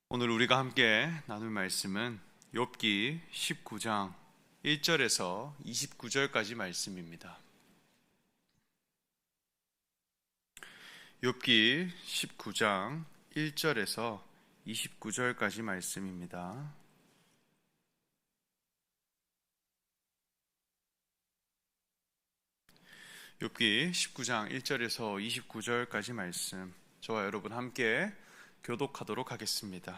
오늘 우리가 함께 나눌 말씀은 욥기 19장 1절에서 29절까지 말씀입니다. 욥기 19장 1절에서 29절까지 말씀입니다. 욥기 19장 1절에서 29절까지 말씀, 저와 여러분 함께 교독하도록 하겠습니다.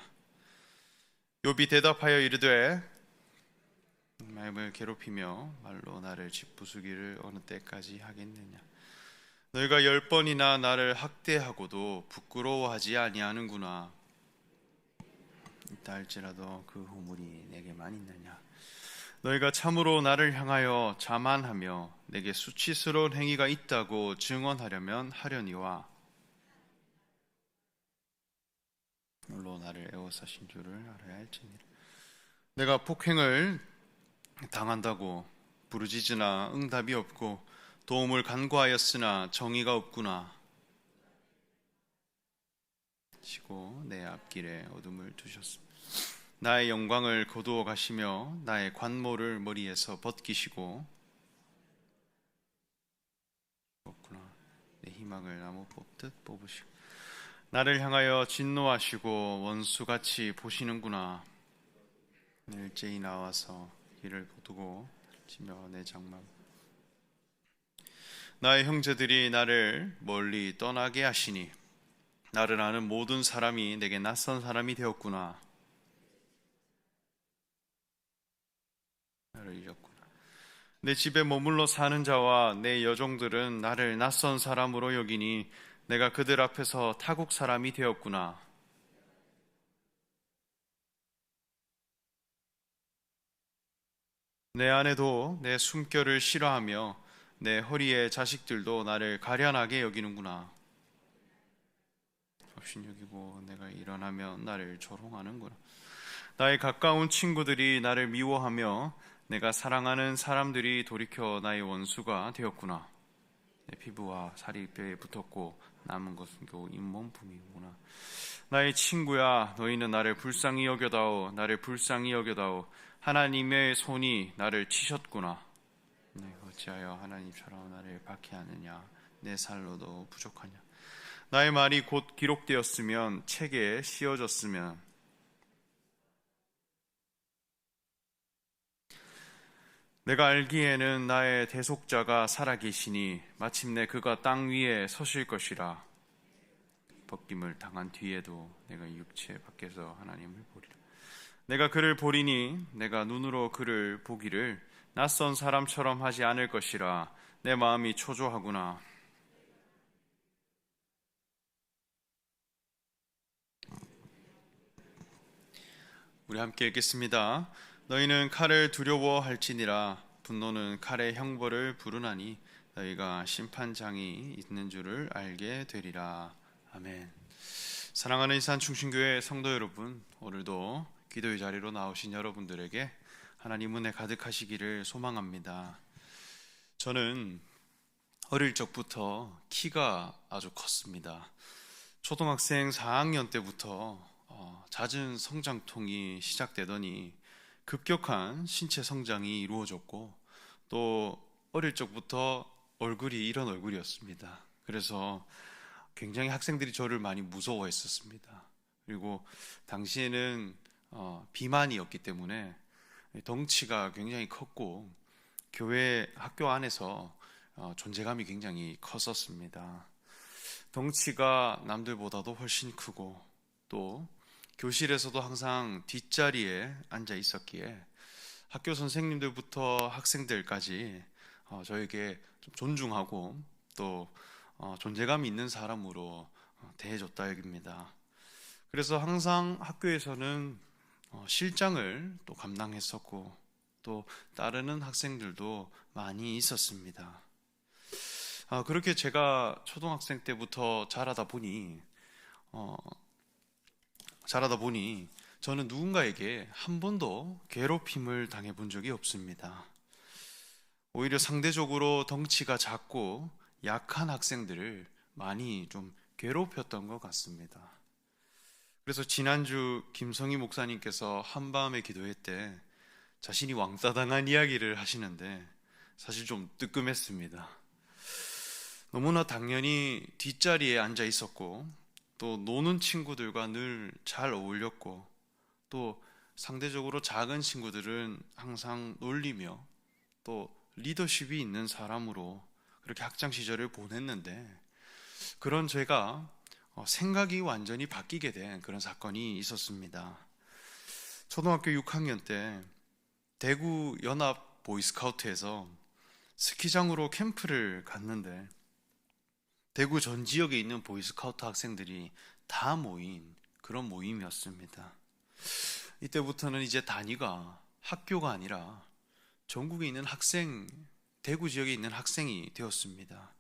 욥이 대답하여 이르되 마음을 괴롭히며 말로 나를 짓부수기를 어느 때까지 하겠느냐. 너희가 10번이나 나를 학대하고도 부끄러워하지 아니하는구나. 있다 할지라도 그 후물이 내게만 있느냐. 너희가 참으로 나를 향하여 자만하며 내게 수치스러운 행위가 있다고 증언하려면 하려니와 물로 나를 애워싸신 줄을 알아야 할지니라. 내가 폭행을 당한다고 부르짖으나 응답이 없고 도움을 간구하였으나 정의가 없구나. 시고 내 앞길에 어둠을 두셨습니다. 나의 영광을 거두어 가시며 나의 관모를 머리에서 벗기시고 없구나. 내 희망을 나무 뽑듯 뽑으시고 나를 향하여 진노하시고 원수같이 보시는구나. 일제히 나와서 길을 거두고 치며 내 장막 나의 형제들이 나를 멀리 떠나게 하시니 나를 아는 모든 사람이 내게 낯선 사람이 되었구나. 나를 잃었구나. 내 집에 머물러 사는 자와 내 여종들은 나를 낯선 사람으로 여기니 내가 그들 앞에서 타국 사람이 되었구나. 내 아내도 내 숨결을 싫어하며 내 허리의 자식들도 나를 가련하게 여기는구나. 업신여기고 내가 일어나면 나를 조롱하는구나. 나의 가까운 친구들이 나를 미워하며 내가 사랑하는 사람들이 돌이켜 나의 원수가 되었구나. 내 피부와 살이 뼈에 붙었고 남은 것은 겨우 잇몸품이구나. 나의 친구야, 너희는 나를 불쌍히 여겨다오. 나를 불쌍히 여겨다오. 하나님의 손이 나를 치셨구나. 어찌하여 하나님처럼 나를 박해하느냐. 내 살로도 부족하냐. 나의 말이 곧 기록되었으면, 책에 씌어졌으면, 내가 알기에는 나의 대속자가 살아계시니 마침내 그가 땅 위에 서실 것이라. 벗김을 당한 뒤에도 내가 육체 밖에서 하나님을 보리라. 내가 그를 보리니 내가 눈으로 그를 보기를 낯선 사람처럼 하지 않을 것이라. 내 마음이 초조하구나. 우리 함께 읽겠습니다. 너희는 칼을 두려워할지니라. 분노는 칼의 형벌을 부르나니 너희가 심판장이 있는 줄을 알게 되리라. 아멘. 사랑하는 이산충신교회 성도 여러분, 오늘도 기도의 자리로 나오신 여러분들에게 하나님 은혜 가득하시기를 소망합니다. 저는 어릴 적부터 키가 아주 컸습니다. 초등학생 4학년 때부터 잦은 성장통이 시작되더니 급격한 신체 성장이 이루어졌고, 또 어릴 적부터 얼굴이 이런 얼굴이었습니다. 그래서 굉장히 학생들이 저를 많이 무서워했었습니다. 그리고 당시에는 비만이었기 때문에 덩치가 굉장히 컸고 교회 학교 안에서 존재감이 굉장히 컸었습니다. 덩치가 남들보다도 훨씬 크고 또 교실에서도 항상 뒷자리에 앉아 있었기에 학교 선생님들부터 학생들까지 저에게 좀 존중하고 또 존재감이 있는 사람으로 대해줬다 여깁니다. 그래서 항상 학교에서는 실장을 또 감당했었고 또 따르는 학생들도 많이 있었습니다. 그렇게 제가 초등학생 때부터 자라다 보니 저는 누군가에게 한 번도 괴롭힘을 당해본 적이 없습니다. 오히려 상대적으로 덩치가 작고 약한 학생들을 많이 좀 괴롭혔던 것 같습니다. 그래서 지난주 김성희 목사님께서 한밤에 기도회 때 자신이 왕따당한 이야기를 하시는데 사실 좀 뜨끔했습니다. 너무나 당연히 뒷자리에 앉아 있었고 또 노는 친구들과 늘 잘 어울렸고 또 상대적으로 작은 친구들은 항상 놀리며 또 리더십이 있는 사람으로 그렇게 학창 시절을 보냈는데 그런 제가 생각이 완전히 바뀌게 된 그런 사건이 있었습니다. 초등학교 6학년 때 대구 연합 보이스카우트에서 스키장으로 캠프를 갔는데 대구 전 지역에 있는 보이스카우트 학생들이 다 모인 그런 모임이었습니다. 이때부터는 이제 단위가 학교가 아니라 전국에 있는 학생, 대구 지역에 있는 학생이 되었습니다.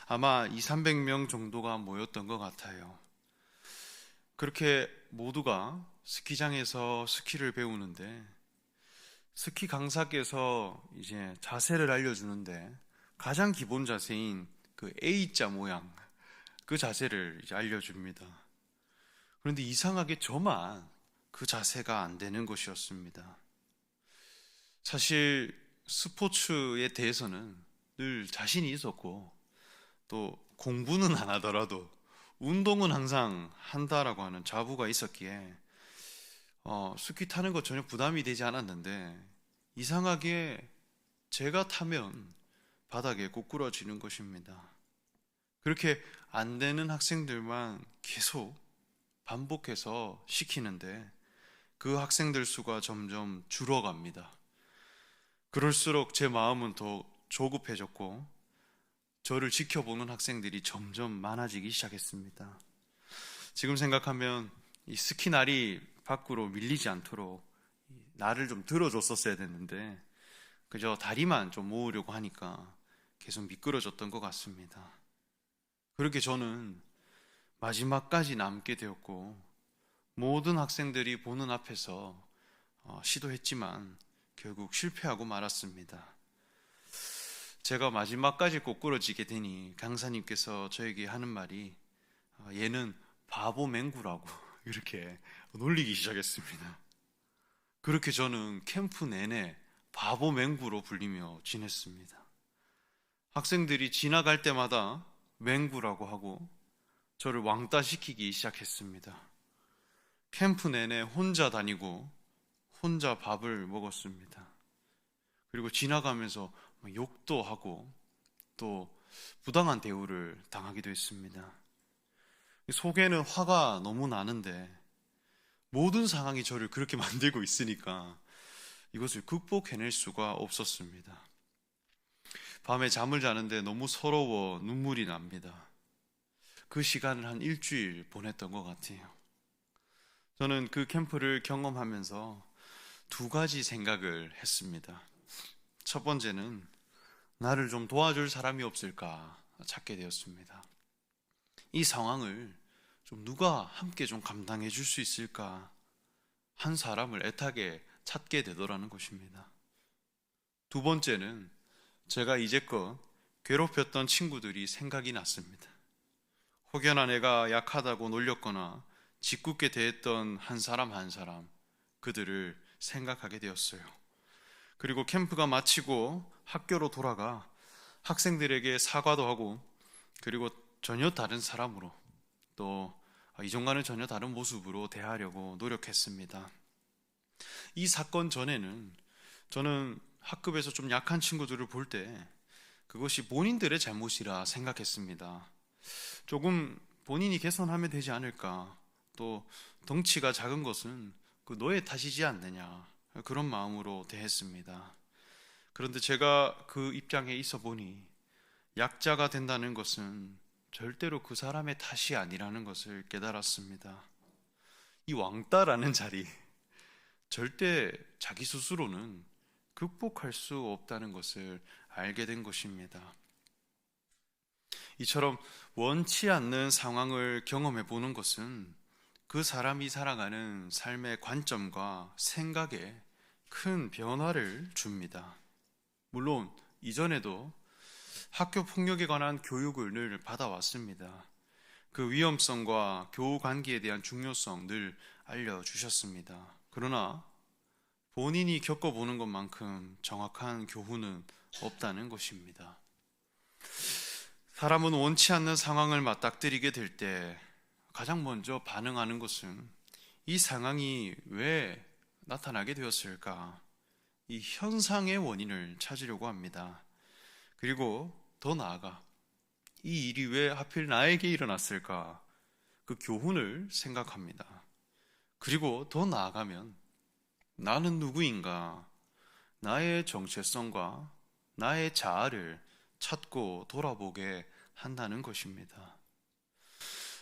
아마 200~300명 정도가 모였던 것 같아요. 그렇게 모두가 스키장에서 스키를 배우는데 스키 강사께서 이제 자세를 알려주는데 가장 기본 자세인 그 A자 모양 그 자세를 이제 알려줍니다. 그런데 이상하게 저만 그 자세가 안 되는 것이었습니다. 사실 스포츠에 대해서는 늘 자신이 있었고 또 공부는 안 하더라도 운동은 항상 한다라고 하는 자부가 있었기에 스키 타는 거 전혀 부담이 되지 않았는데 이상하게 제가 타면 바닥에 꼬꾸라지는 것입니다. 그렇게 안 되는 학생들만 계속 반복해서 시키는데 그 학생들 수가 점점 줄어갑니다. 그럴수록 제 마음은 더 조급해졌고 저를 지켜보는 학생들이 점점 많아지기 시작했습니다. 지금 생각하면 이 스키 날이 밖으로 밀리지 않도록 날을 좀 들어줬었어야 됐는데 그저 다리만 좀 모으려고 하니까 계속 미끄러졌던 것 같습니다. 그렇게 저는 마지막까지 남게 되었고 모든 학생들이 보는 앞에서 시도했지만 결국 실패하고 말았습니다. 제가 마지막까지 꼬꾸러지게 되니 강사님께서 저에게 하는 말이 얘는 바보 맹구라고 이렇게 놀리기 시작했습니다. 그렇게 저는 캠프 내내 바보 맹구로 불리며 지냈습니다. 학생들이 지나갈 때마다 맹구라고 하고 저를 왕따시키기 시작했습니다. 캠프 내내 혼자 다니고 혼자 밥을 먹었습니다. 그리고 지나가면서 욕도 하고 또 부당한 대우를 당하기도 했습니다. 속에는 화가 너무 나는데 모든 상황이 저를 그렇게 만들고 있으니까 이것을 극복해낼 수가 없었습니다. 밤에 잠을 자는데 너무 서러워 눈물이 납니다. 그 시간을 한 일주일 보냈던 것 같아요. 저는 그 캠프를 경험하면서 두 가지 생각을 했습니다. 첫 번째는 나를 좀 도와줄 사람이 없을까 찾게 되었습니다. 이 상황을 좀 누가 함께 좀 감당해 줄 수 있을까 한 사람을 애타게 찾게 되더라는 것입니다. 두 번째는 제가 이제껏 괴롭혔던 친구들이 생각이 났습니다. 혹여나 내가 약하다고 놀렸거나 짓궂게 대했던 한 사람 한 사람 그들을 생각하게 되었어요. 그리고 캠프가 마치고 학교로 돌아가 학생들에게 사과도 하고 그리고 전혀 다른 사람으로 또 이전과는 전혀 다른 모습으로 대하려고 노력했습니다. 이 사건 전에는 저는 학급에서 좀 약한 친구들을 볼 때 그것이 본인들의 잘못이라 생각했습니다. 조금 본인이 개선하면 되지 않을까, 또 덩치가 작은 것은 그 너의 탓이지 않느냐 그런 마음으로 대했습니다. 그런데 제가 그 입장에 있어 보니 약자가 된다는 것은 절대로 그 사람의 탓이 아니라는 것을 깨달았습니다. 이 왕따라는 자리 절대 자기 스스로는 극복할 수 없다는 것을 알게 된 것입니다. 이처럼 원치 않는 상황을 경험해 보는 것은 그 사람이 살아가는 삶의 관점과 생각에 큰 변화를 줍니다. 물론 이전에도 학교 폭력에 관한 교육을 늘 받아왔습니다. 그 위험성과 교우 관계에 대한 중요성 늘 알려주셨습니다. 그러나 본인이 겪어보는 것만큼 정확한 교훈은 없다는 것입니다. 사람은 원치 않는 상황을 맞닥뜨리게 될 때 가장 먼저 반응하는 것은 이 상황이 왜 나타나게 되었을까? 이 현상의 원인을 찾으려고 합니다. 그리고 더 나아가 이 일이 왜 하필 나에게 일어났을까? 그 교훈을 생각합니다. 그리고 더 나아가면 나는 누구인가? 나의 정체성과 나의 자아를 찾고 돌아보게 한다는 것입니다.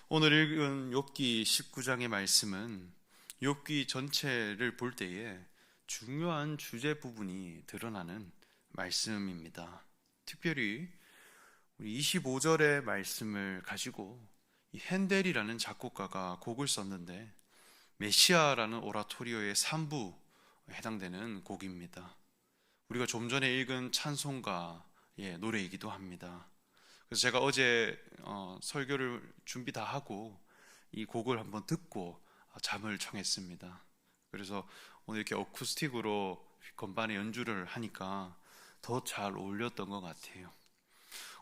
오늘 읽은 욥기 19장의 말씀은 욥기 전체를 볼 때에 중요한 주제 부분이 드러나는 말씀입니다. 특별히 우리 25절의 말씀을 가지고 이 핸델이라는 작곡가가 곡을 썼는데 메시아라는 오라토리오의 3부에 해당되는 곡입니다. 우리가 좀 전에 읽은 찬송가의 노래이기도 합니다. 그래서 제가 어제 설교를 준비 다 하고 이 곡을 한번 듣고 잠을 청했습니다. 그래서 오늘 이렇게 어쿠스틱으로 건반에 연주를 하니까 더 잘 어울렸던 것 같아요.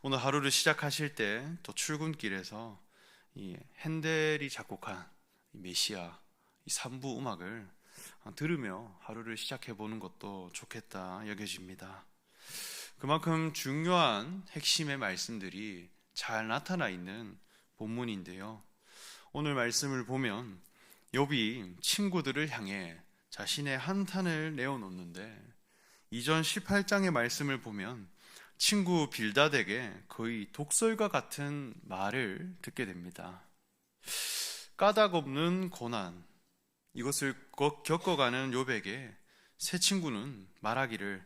오늘 하루를 시작하실 때 또 출근길에서 이 핸델이 작곡한 메시아 이 3부 음악을 들으며 하루를 시작해 보는 것도 좋겠다 여겨집니다. 그만큼 중요한 핵심의 말씀들이 잘 나타나 있는 본문인데요. 오늘 말씀을 보면 욥이 친구들을 향해 자신의 한탄을 내어놓는데 이전 18장의 말씀을 보면 친구 빌닷에게 거의 독설과 같은 말을 듣게 됩니다. 까닭 없는 고난, 이것을 겪어가는 욥에게 새 친구는 말하기를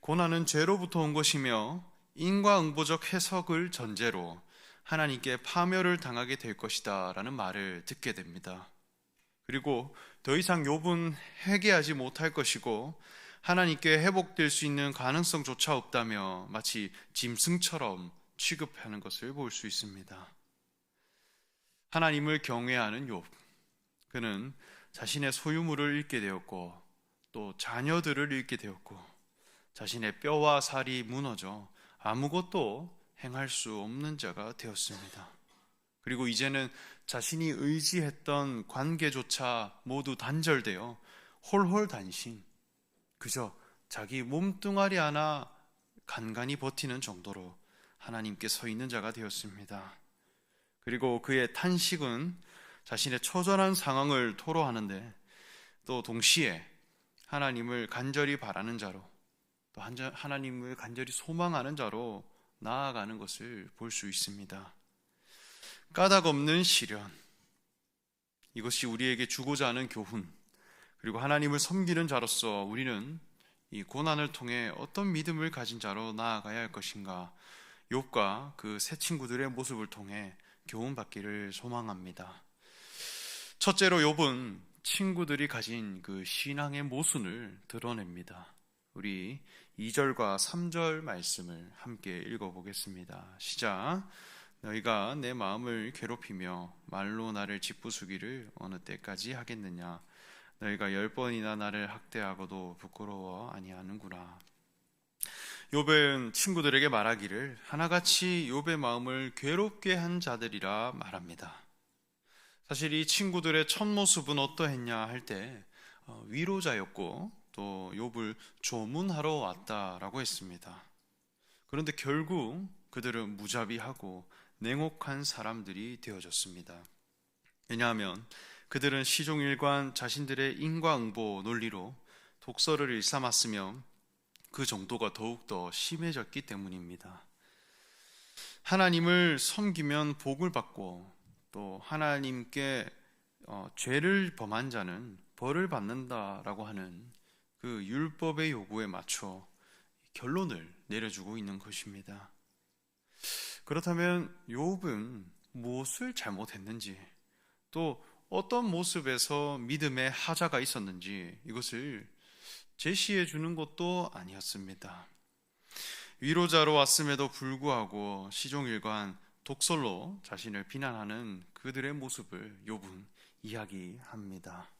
고난은 죄로부터 온 것이며 인과응보적 해석을 전제로 하나님께 파멸을 당하게 될 것이다 라는 말을 듣게 됩니다. 그리고 더 이상 욥은 회개하지 못할 것이고 하나님께 회복될 수 있는 가능성조차 없다며 마치 짐승처럼 취급하는 것을 볼 수 있습니다. 하나님을 경외하는 욥, 그는 자신의 소유물을 잃게 되었고 또 자녀들을 잃게 되었고 자신의 뼈와 살이 무너져 아무것도 행할 수 없는 자가 되었습니다. 그리고 이제는 자신이 의지했던 관계조차 모두 단절되어 홀홀단신, 그저 자기 몸뚱아리 하나 간간히 버티는 정도로 하나님께 서 있는 자가 되었습니다. 그리고 그의 탄식은 자신의 처절한 상황을 토로하는데 또 동시에 하나님을 간절히 바라는 자로 또 하나님을 간절히 소망하는 자로 나아가는 것을 볼 수 있습니다. 까닭 없는 시련, 이것이 우리에게 주고자 하는 교훈, 그리고 하나님을 섬기는 자로서 우리는 이 고난을 통해 어떤 믿음을 가진 자로 나아가야 할 것인가, 욥과 그 새 친구들의 모습을 통해 교훈받기를 소망합니다. 첫째로 욥은 친구들이 가진 그 신앙의 모순을 드러냅니다. 우리 2절과 3절 말씀을 함께 읽어보겠습니다. 시작. 너희가 내 마음을 괴롭히며 말로 나를 짓부수기를 어느 때까지 하겠느냐. 너희가 10번이나 나를 학대하고도 부끄러워 아니하는구나. 욥은 친구들에게 말하기를 하나같이 욥의 마음을 괴롭게 한 자들이라 말합니다. 사실 이 친구들의 첫 모습은 어떠했냐 할 때 위로자였고 또 욥을 조문하러 왔다라고 했습니다. 그런데 결국 그들은 무자비하고 냉혹한 사람들이 되어졌습니다. 왜냐하면 그들은 시종일관 자신들의 인과응보 논리로 독설을 일삼았으며 그 정도가 더욱더 심해졌기 때문입니다. 하나님을 섬기면 복을 받고 또 하나님께 죄를 범한 자는 벌을 받는다라고 하는 그 율법의 요구에 맞춰 결론을 내려주고 있는 것입니다. 그렇다면 욥은 무엇을 잘못했는지 또 어떤 모습에서 믿음의 하자가 있었는지 이것을 제시해 주는 것도 아니었습니다. 위로자로 왔음에도 불구하고 시종일관 독설로 자신을 비난하는 그들의 모습을 욥은 이야기합니다.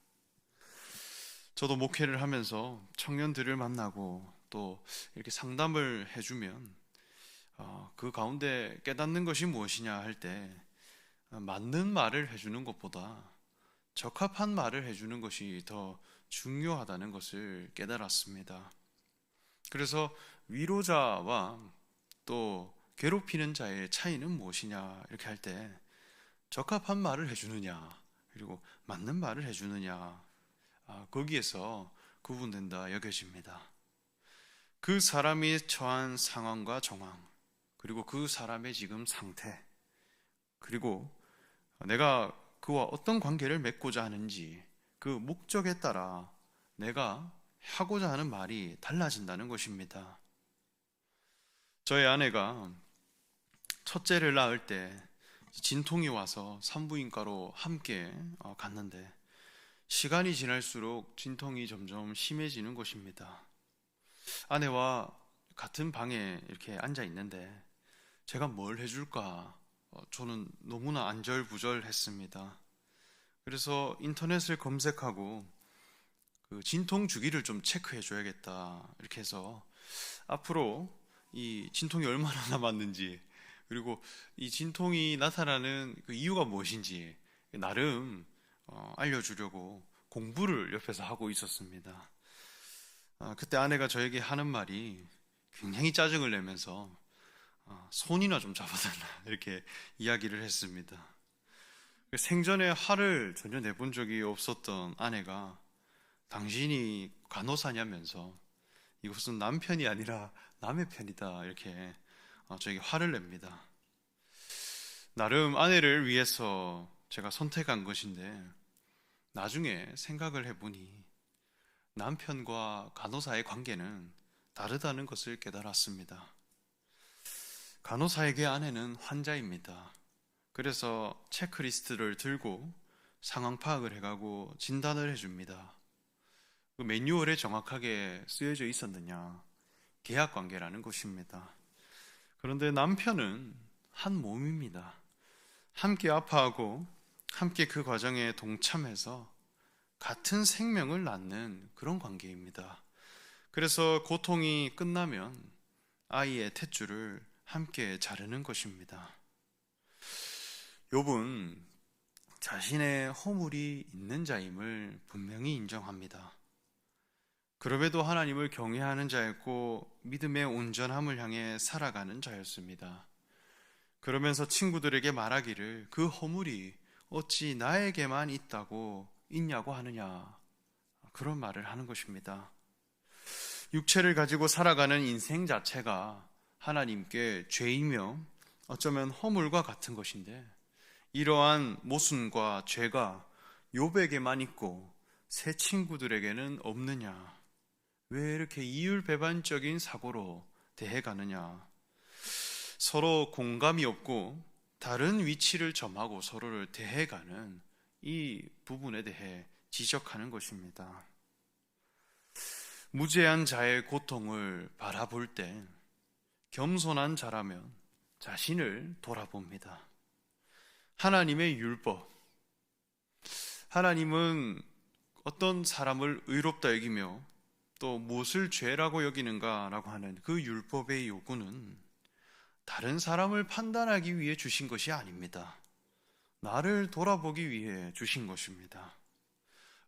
저도 목회를 하면서 청년들을 만나고 또 이렇게 상담을 해주면 그 가운데 깨닫는 것이 무엇이냐 할 때 맞는 말을 해주는 것보다 적합한 말을 해주는 것이 더 중요하다는 것을 깨달았습니다. 그래서 위로자와 또 괴롭히는 자의 차이는 무엇이냐 이렇게 할 때 적합한 말을 해주느냐 그리고 맞는 말을 해주느냐 거기에서 구분된다 여겨집니다. 그 사람이 처한 상황과 정황 그리고 그 사람의 지금 상태 그리고 내가 그와 어떤 관계를 맺고자 하는지 그 목적에 따라 내가 하고자 하는 말이 달라진다는 것입니다. 저희 아내가 첫째를 낳을 때 진통이 와서 산부인과로 함께 갔는데 시간이 지날수록 진통이 점점 심해지는 것입니다. 아내와 같은 방에 이렇게 앉아 있는데 제가 뭘 해줄까 저는 너무나 안절부절했습니다. 그래서 인터넷을 검색하고 그 진통 주기를 좀 체크해 줘야겠다 이렇게 해서 앞으로 이 진통이 얼마나 남았는지 그리고 이 진통이 나타나는 그 이유가 무엇인지 나름 알려주려고 공부를 옆에서 하고 있었습니다. 그때 아내가 저에게 하는 말이 굉장히 짜증을 내면서 손이나 좀 잡아달라 이렇게 이야기를 했습니다. 생전에 화를 전혀 내본 적이 없었던 아내가 당신이 간호사냐면서 이것은 남편이 아니라 남의 편이다 이렇게 저에게 화를 냅니다. 나름 아내를 위해서 제가 선택한 것인데 나중에 생각을 해보니 남편과 간호사의 관계는 다르다는 것을 깨달았습니다. 간호사에게 아내는 환자입니다. 그래서 체크리스트를 들고 상황 파악을 해가고 진단을 해줍니다. 그 매뉴얼에 정확하게 쓰여져 있었느냐? 계약관계라는 것입니다. 그런데 남편은 한 몸입니다. 함께 아파하고 함께 그 과정에 동참해서 같은 생명을 낳는 그런 관계입니다. 그래서 고통이 끝나면 아이의 탯줄을 함께 자르는 것입니다. 욥은 자신의 허물이 있는 자임을 분명히 인정합니다. 그럼에도 하나님을 경외하는 자였고 믿음의 온전함을 향해 살아가는 자였습니다. 그러면서 친구들에게 말하기를 그 허물이 어찌 나에게만 있냐고 하느냐 그런 말을 하는 것입니다. 육체를 가지고 살아가는 인생 자체가 하나님께 죄이며 어쩌면 허물과 같은 것인데 이러한 모순과 죄가 욥에게만 있고 새 친구들에게는 없느냐? 왜 이렇게 이율배반적인 사고로 대해가느냐? 서로 공감이 없고 다른 위치를 점하고 서로를 대해가는 이 부분에 대해 지적하는 것입니다. 무죄한 자의 고통을 바라볼 때 겸손한 자라면 자신을 돌아봅니다. 하나님의 율법, 하나님은 어떤 사람을 의롭다 여기며 또 무엇을 죄라고 여기는가라고 하는 그 율법의 요구는 다른 사람을 판단하기 위해 주신 것이 아닙니다. 나를 돌아보기 위해 주신 것입니다.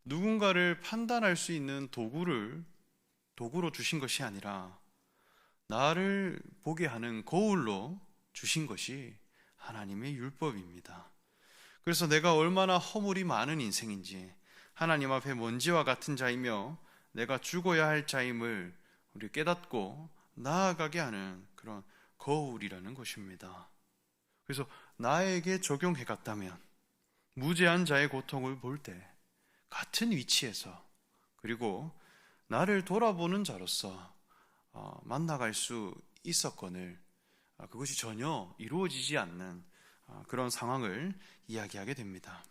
누군가를 판단할 수 있는 도구로 주신 것이 아니라 나를 보게 하는 거울로 주신 것이 하나님의 율법입니다. 그래서 내가 얼마나 허물이 많은 인생인지 하나님 앞에 먼지와 같은 자이며 내가 죽어야 할 자임을 우리 깨닫고 나아가게 하는 그런 거울이라는 것입니다. 그래서 나에게 적용해 갔다면 무죄한 자의 고통을 볼 때 같은 위치에서 그리고 나를 돌아보는 자로서 만나갈 수 있었거늘 그것이 전혀 이루어지지 않는 그런 상황을 이야기하게 됩니다.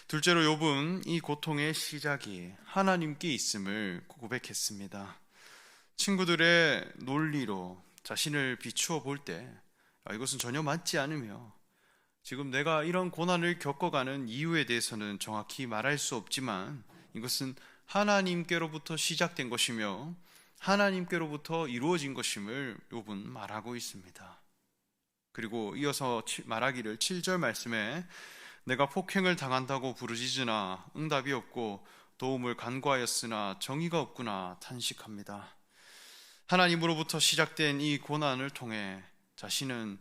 둘째로 욥은 이 고통의 시작이 하나님께 있음을 고백했습니다. 친구들의 논리로 자신을 비추어 볼 때 이것은 전혀 맞지 않으며 지금 내가 이런 고난을 겪어가는 이유에 대해서는 정확히 말할 수 없지만 이것은 하나님께로부터 시작된 것이며 하나님께로부터 이루어진 것임을 욥은 말하고 있습니다. 그리고 이어서 말하기를 7절 말씀에 내가 폭행을 당한다고 부르짖으나 응답이 없고 도움을 간구하였으나 정의가 없구나 탄식합니다. 하나님으로부터 시작된 이 고난을 통해 자신은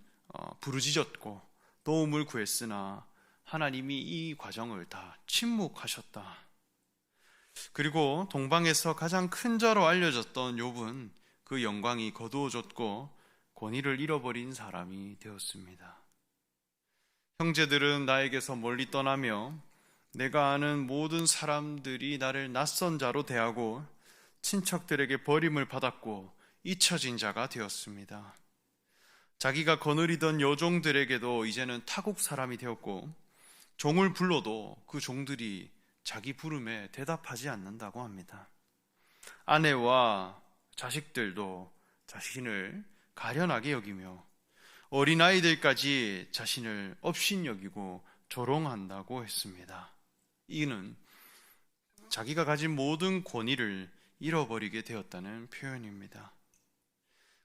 부르짖었고 도움을 구했으나 하나님이 이 과정을 다 침묵하셨다. 그리고 동방에서 가장 큰 자로 알려졌던 욥은 그 영광이 거두어졌고 권위를 잃어버린 사람이 되었습니다. 형제들은 나에게서 멀리 떠나며 내가 아는 모든 사람들이 나를 낯선 자로 대하고 친척들에게 버림을 받았고 잊혀진 자가 되었습니다. 자기가 거느리던 여종들에게도 이제는 타국 사람이 되었고 종을 불러도 그 종들이 자기 부름에 대답하지 않는다고 합니다. 아내와 자식들도 자신을 가련하게 여기며 어린아이들까지 자신을 업신여기고 조롱한다고 했습니다. 이는 자기가 가진 모든 권위를 잃어버리게 되었다는 표현입니다.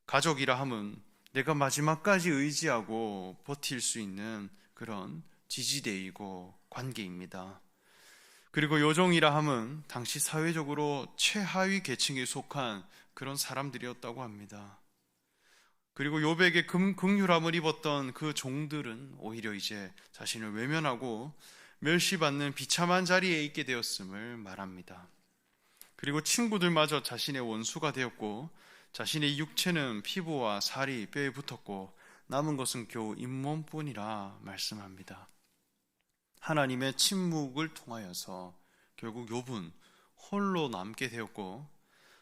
가족이라 함은 내가 마지막까지 의지하고 버틸 수 있는 그런 지지대이고 관계입니다. 그리고 요종이라 함은 당시 사회적으로 최하위 계층에 속한 그런 사람들이었다고 합니다. 그리고 욥에게 긍휼함을 입었던 그 종들은 오히려 이제 자신을 외면하고 멸시받는 비참한 자리에 있게 되었음을 말합니다. 그리고 친구들마저 자신의 원수가 되었고 자신의 육체는 피부와 살이 뼈에 붙었고 남은 것은 겨우 잇몸뿐이라 말씀합니다. 하나님의 침묵을 통하여서 결국 욥은 홀로 남게 되었고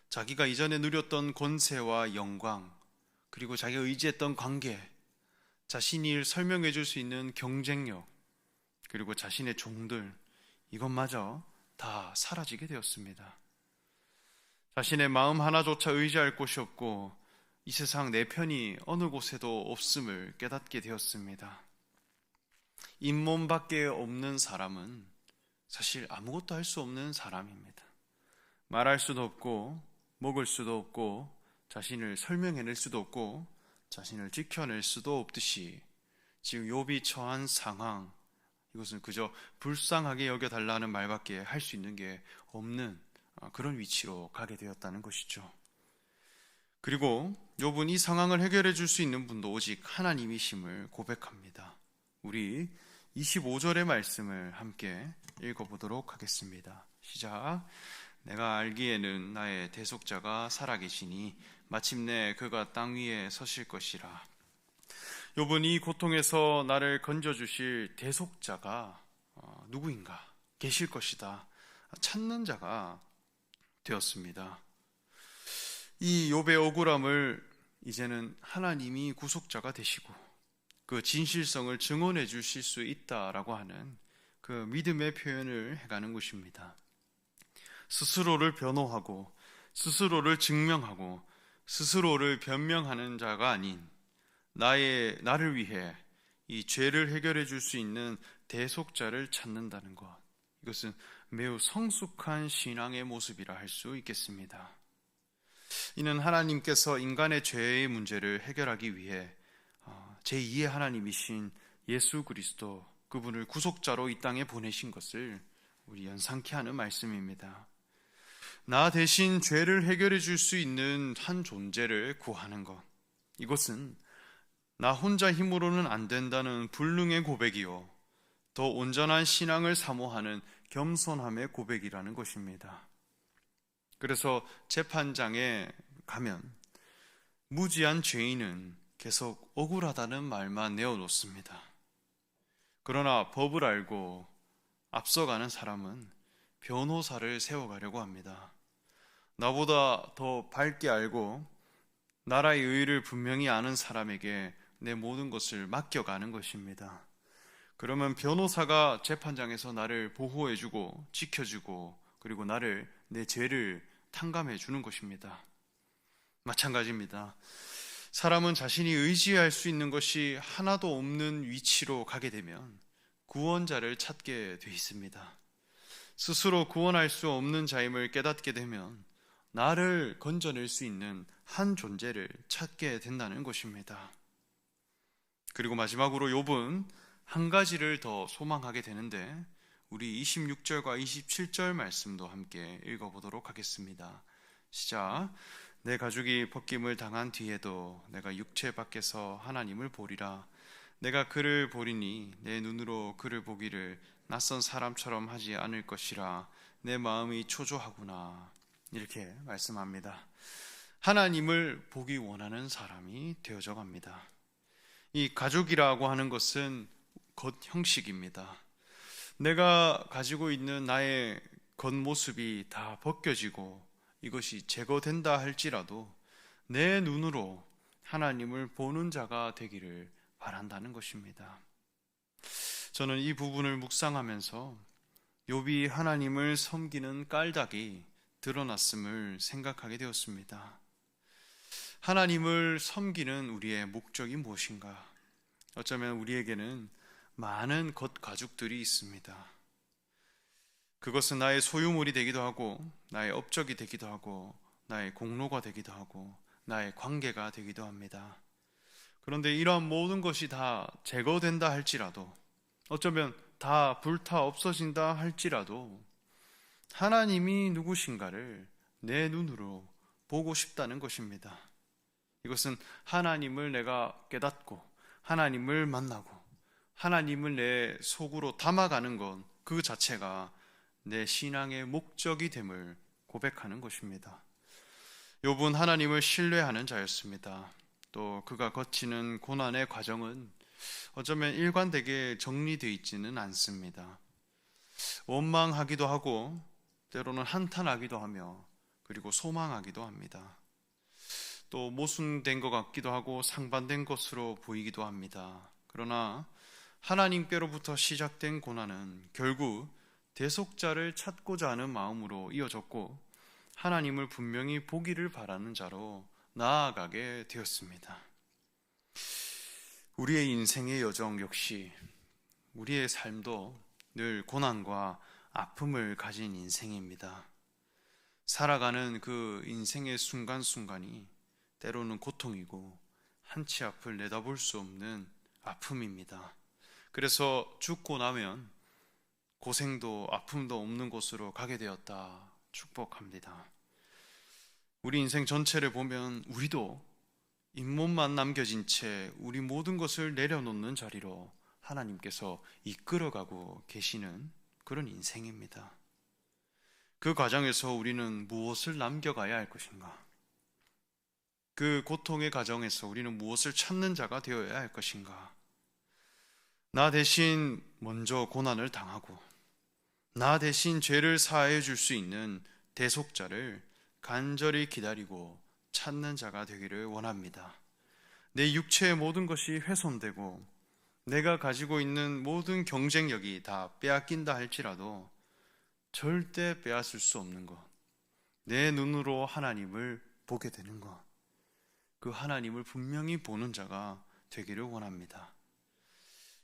자기가 이전에 누렸던 권세와 영광 그리고 자기가 의지했던 관계, 자신이 설명해 줄 수 있는 경쟁력 그리고 자신의 종들 이것마저 다 사라지게 되었습니다. 자신의 마음 하나조차 의지할 곳이 없고 이 세상 내 편이 어느 곳에도 없음을 깨닫게 되었습니다. 잇몸밖에 없는 사람은 사실 아무것도 할 수 없는 사람입니다. 말할 수도 없고 먹을 수도 없고 자신을 설명해낼 수도 없고 자신을 지켜낼 수도 없듯이 지금 욥이 처한 상황 이것은 그저 불쌍하게 여겨달라는 말밖에 할 수 있는 게 없는 그런 위치로 가게 되었다는 것이죠. 그리고 욥은 이 상황을 해결해 줄 수 있는 분도 오직 하나님이심을 고백합니다. 우리 25절의 말씀을 함께 읽어보도록 하겠습니다. 시작. 내가 알기에는 나의 대속자가 살아계시니 마침내 그가 땅 위에 서실 것이라. 욥은 이 고통에서 나를 건져주실 대속자가 누구인가 계실 것이다 찾는 자가 되었습니다. 이 욥의 억울함을 이제는 하나님이 구속자가 되시고 그 진실성을 증언해 주실 수 있다라고 하는 그 믿음의 표현을 해가는 것입니다. 스스로를 변호하고 스스로를 증명하고 스스로를 변명하는 자가 아닌 나를 위해 이 죄를 해결해 줄 수 있는 대속자를 찾는다는 것, 이것은 매우 성숙한 신앙의 모습이라 할 수 있겠습니다. 이는 하나님께서 인간의 죄의 문제를 해결하기 위해 제2의 하나님이신 예수 그리스도 그분을 구속자로 이 땅에 보내신 것을 우리 연상케 하는 말씀입니다. 나 대신 죄를 해결해 줄 수 있는 한 존재를 구하는 것, 이것은 나 혼자 힘으로는 안 된다는 불능의 고백이요 더 온전한 신앙을 사모하는 겸손함의 고백이라는 것입니다. 그래서 재판장에 가면 무지한 죄인은 계속 억울하다는 말만 내어놓습니다. 그러나 법을 알고 앞서가는 사람은 변호사를 세워가려고 합니다. 나보다 더 밝게 알고 나라의 의의를 분명히 아는 사람에게 내 모든 것을 맡겨가는 것입니다. 그러면 변호사가 재판장에서 나를 보호해주고 지켜주고 그리고 내 죄를 탕감해 주는 것입니다. 마찬가지입니다. 사람은 자신이 의지할 수 있는 것이 하나도 없는 위치로 가게 되면 구원자를 찾게 돼 있습니다. 스스로 구원할 수 없는 자임을 깨닫게 되면 나를 건져낼 수 있는 한 존재를 찾게 된다는 것입니다. 그리고 마지막으로 욥은 한 가지를 더 소망하게 되는데 우리 26절과 27절 말씀도 함께 읽어보도록 하겠습니다. 시작. 내 가죽이 벗김을 당한 뒤에도 내가 육체 밖에서 하나님을 보리라. 내가 그를 보리니 내 눈으로 그를 보기를 낯선 사람처럼 하지 않을 것이라. 내 마음이 초조하구나. 이렇게 말씀합니다. 하나님을 보기 원하는 사람이 되어져 갑니다. 이 가죽이라고 하는 것은 겉 형식입니다. 내가 가지고 있는 나의 겉모습이 다 벗겨지고 이것이 제거된다 할지라도 내 눈으로 하나님을 보는 자가 되기를 바란다는 것입니다. 저는 이 부분을 묵상하면서 욥이 하나님을 섬기는 깔닥이 드러났음을 생각하게 되었습니다. 하나님을 섬기는 우리의 목적이 무엇인가? 어쩌면 우리에게는 많은 겉가죽들이 있습니다. 그것은 나의 소유물이 되기도 하고 나의 업적이 되기도 하고 나의 공로가 되기도 하고 나의 관계가 되기도 합니다. 그런데 이러한 모든 것이 다 제거된다 할지라도 어쩌면 다 불타 없어진다 할지라도 하나님이 누구신가를 내 눈으로 보고 싶다는 것입니다. 이것은 하나님을 내가 깨닫고 하나님을 만나고 하나님을 내 속으로 담아가는 것 그 자체가 내 신앙의 목적이 됨을 고백하는 것입니다. 욥은 하나님을 신뢰하는 자였습니다. 또 그가 거치는 고난의 과정은 어쩌면 일관되게 정리되어 있지는 않습니다. 원망하기도 하고 때로는 한탄하기도 하며 그리고 소망하기도 합니다. 또 모순된 것 같기도 하고 상반된 것으로 보이기도 합니다. 그러나 하나님께로부터 시작된 고난은 결국 대속자를 찾고자 하는 마음으로 이어졌고 하나님을 분명히 보기를 바라는 자로 나아가게 되었습니다. 우리의 인생의 여정 역시 우리의 삶도 늘 고난과 아픔을 가진 인생입니다. 살아가는 그 인생의 순간순간이 때로는 고통이고 한치 앞을 내다볼 수 없는 아픔입니다. 그래서 죽고 나면 고생도 아픔도 없는 곳으로 가게 되었다 축복합니다. 우리 인생 전체를 보면 우리도 잇몸만 남겨진 채 우리 모든 것을 내려놓는 자리로 하나님께서 이끌어가고 계시는 그런 인생입니다. 그 과정에서 우리는 무엇을 남겨가야 할 것인가? 그 고통의 과정에서 우리는 무엇을 찾는 자가 되어야 할 것인가? 나 대신 먼저 고난을 당하고 나 대신 죄를 사하여 줄 수 있는 대속자를 간절히 기다리고 찾는 자가 되기를 원합니다. 내 육체의 모든 것이 훼손되고 내가 가지고 있는 모든 경쟁력이 다 빼앗긴다 할지라도 절대 빼앗을 수 없는 것, 내 눈으로 하나님을 보게 되는 것, 그 하나님을 분명히 보는 자가 되기를 원합니다.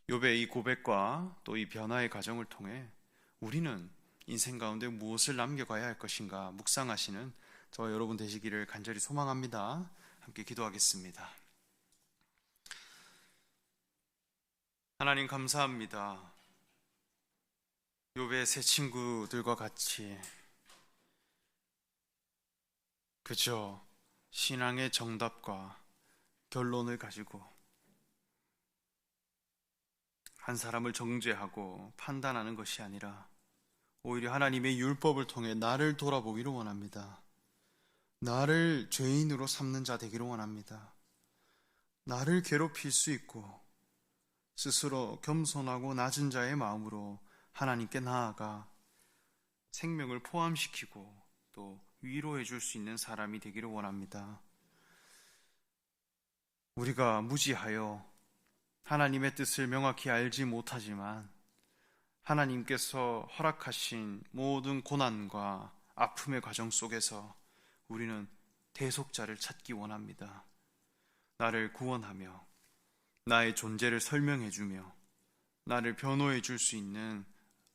욥의 이 고백과 또 이 변화의 과정을 통해 우리는 인생 가운데 무엇을 남겨가야 할 것인가 묵상하시는 저와 여러분 되시기를 간절히 소망합니다. 함께 기도하겠습니다. 하나님 감사합니다. 욥의 세 친구들과 같이 그저 신앙의 정답과 결론을 가지고 한 사람을 정죄하고 판단하는 것이 아니라 오히려 하나님의 율법을 통해 나를 돌아보기를 원합니다. 나를 죄인으로 삼는 자 되기를 원합니다. 나를 괴롭힐 수 있고 스스로 겸손하고 낮은 자의 마음으로 하나님께 나아가 생명을 포함시키고 또 위로해 줄 수 있는 사람이 되기를 원합니다. 우리가 무지하여 하나님의 뜻을 명확히 알지 못하지만 하나님께서 허락하신 모든 고난과 아픔의 과정 속에서 우리는 대속자를 찾기 원합니다. 나를 구원하며 나의 존재를 설명해주며 나를 변호해 줄 수 있는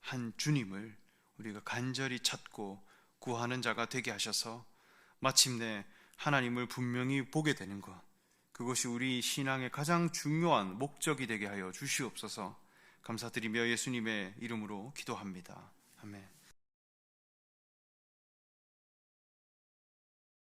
한 주님을 우리가 간절히 찾고 구하는 자가 되게 하셔서 마침내 하나님을 분명히 보게 되는 것, 그것이 우리 신앙의 가장 중요한 목적이 되게 하여 주시옵소서. 감사드리며 예수님의 이름으로 기도합니다. 아멘.